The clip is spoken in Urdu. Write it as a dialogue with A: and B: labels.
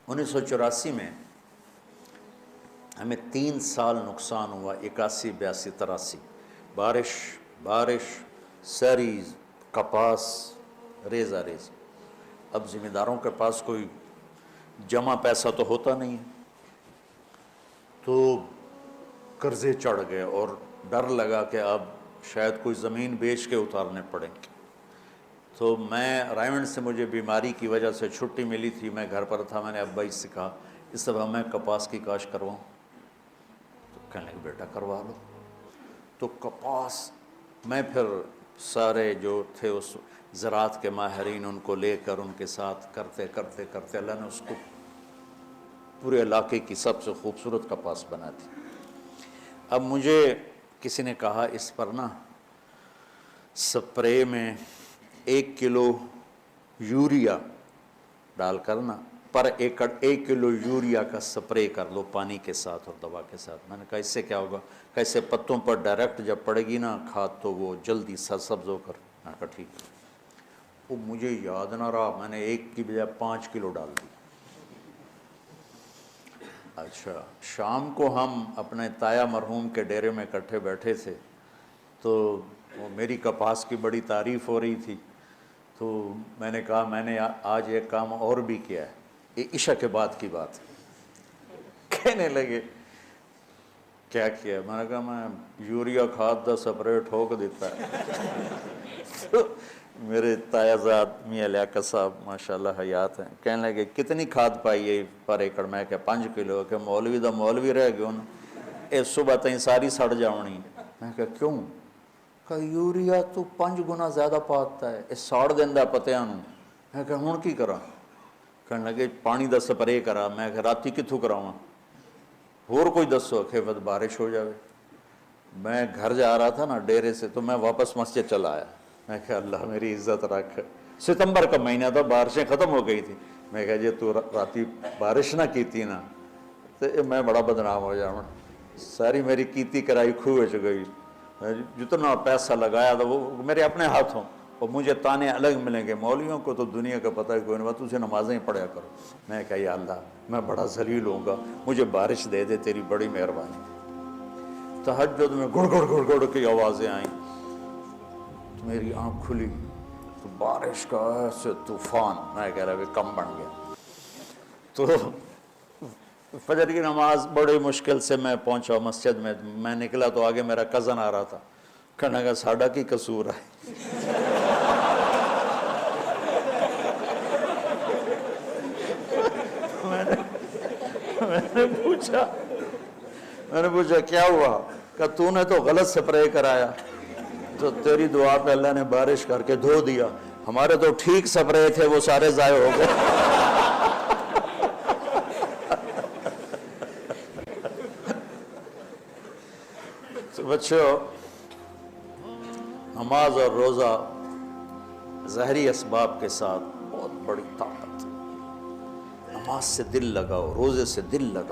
A: 1984 میں ہمیں 3 سال نقصان ہوا، 81 82 83، بارش ساری کپاس ریزہ ریز۔ اب ذمہ داروں کے پاس کوئی جمع پیسہ تو ہوتا نہیں ہے، تو قرضے چڑھ گئے اور ڈر لگا کہ اب شاید کوئی زمین بیچ کے اتارنے پڑیں گے۔ تو میں رائمنڈ سے مجھے بیماری کی وجہ سے چھٹی ملی تھی، میں گھر پر تھا، میں نے ابا سے کہا اس دفعہ میں کپاس کی کاشت کرواؤں، تو کہنے لگے بیٹا کروا لو۔ تو کپاس میں پھر سارے جو تھے اس زراعت کے ماہرین ان کو لے کر ان کے ساتھ کرتے کرتے کرتے اللہ نے اس کو پورے علاقے کی سب سے خوبصورت کپاس بنا دی۔ اب مجھے کسی نے کہا اس پر نا سپرے میں 1 کلو یوریا ڈال کر نا پر ایکڑ 1 کلو یوریا کا سپرے کر لو پانی کے ساتھ اور دوا کے ساتھ۔ میں نے کہا اس سے کیا ہوگا؟ کیسے پتوں پر ڈائریکٹ جب پڑے گی نا کھاد تو وہ جلدی سبز ہو کر۔ میں نے کہا ٹھیک ہے۔ وہ مجھے یاد نہ رہا، میں نے 1 کی بجائے 5 کلو ڈال دی۔ اچھا، شام کو ہم اپنے تایا مرحوم کے ڈیرے میں اکٹھے بیٹھے تھے، تو وہ میری کپاس کی بڑی تعریف ہو رہی تھی، تو میں نے کہا میں نے آج ایک کام اور بھی کیا ہے، یہ عشاء کے بعد کی بات۔ کہنے لگے کیا کیا؟ میں نے کہا میں یوریا کھاد دا سپرے ٹھوک دیتا ہے۔ میرے تایا زاد میاں لیاقت صاحب ماشاءاللہ حیات ہیں، کہنے لگے کتنی کھاد پائی ہے پر ایکڑ؟ میں کہ 5 کلو۔ کہ مولوی دا مولوی رہ گیا نا، اے صبح تائیں ساری سڑ جاؤنی۔ میں کہ کیوں؟ کہ یوریا تو 5 گنا زیادہ پاتا ہے، اے ساڑ دیندہ پتیاں نوں۔ میں کہ ہون کی کراں؟ کہنے لگے پانی دا سپرے کرا۔ میں کہ راتی کتھوں کراواں؟ اور کوئی دسو؟ کہ بد بارش ہو جاوے۔ میں گھر جا رہا تھا نا ڈیرے سے، تو میں واپس مسجد چلا آیا۔ میں کہا اللہ میری عزت رکھ، ستمبر کا مہینہ تھا، بارشیں ختم ہو گئی تھی۔ میں کہا جی تو راتی بارش نہ کیتی نا تو میں بڑا بدنام ہو جاؤں، ساری میری کیتی کرائی کھوہ چ گئی، جتنا پیسہ لگایا تھا وہ میرے اپنے ہاتھوں، اور مجھے تانے الگ ملیں گے، مولویوں کو تو دنیا کا پتہ ہے کوئی نہیں، تجھے نمازیں پڑھیا کرو۔ میں کہا یا اللہ میں بڑا ذلیل ہوں گا، مجھے بارش دے دے، تیری بڑی مہربانی۔ تہجد میں گڑ گڑ گڑ گڑ کی آوازیں آئیں، میری آنکھ کھلی تو بارش کا ایسے طوفان، میں کہہ رہا کم بن گیا۔ تو فجر کی نماز بڑی مشکل سے میں پہنچا مسجد میں نکلا تو آگے میرا کزن آ رہا تھا، کہنے لگا ساڈا کی قصور ہے؟ میں نے پوچھا کیا ہوا؟ کہ تو نے تو غلط سپرے کرایا، تو تیری دعا پہ اللہ نے بارش کر کے دھو دیا، ہمارے تو ٹھیک سپرے تھے وہ سارے ضائع ہو گئے۔ تو بچوں، نماز اور روزہ ظاہری اسباب کے ساتھ بہت بڑی طاقت۔ نماز سے دل لگاؤ، روزے سے دل لگاؤ۔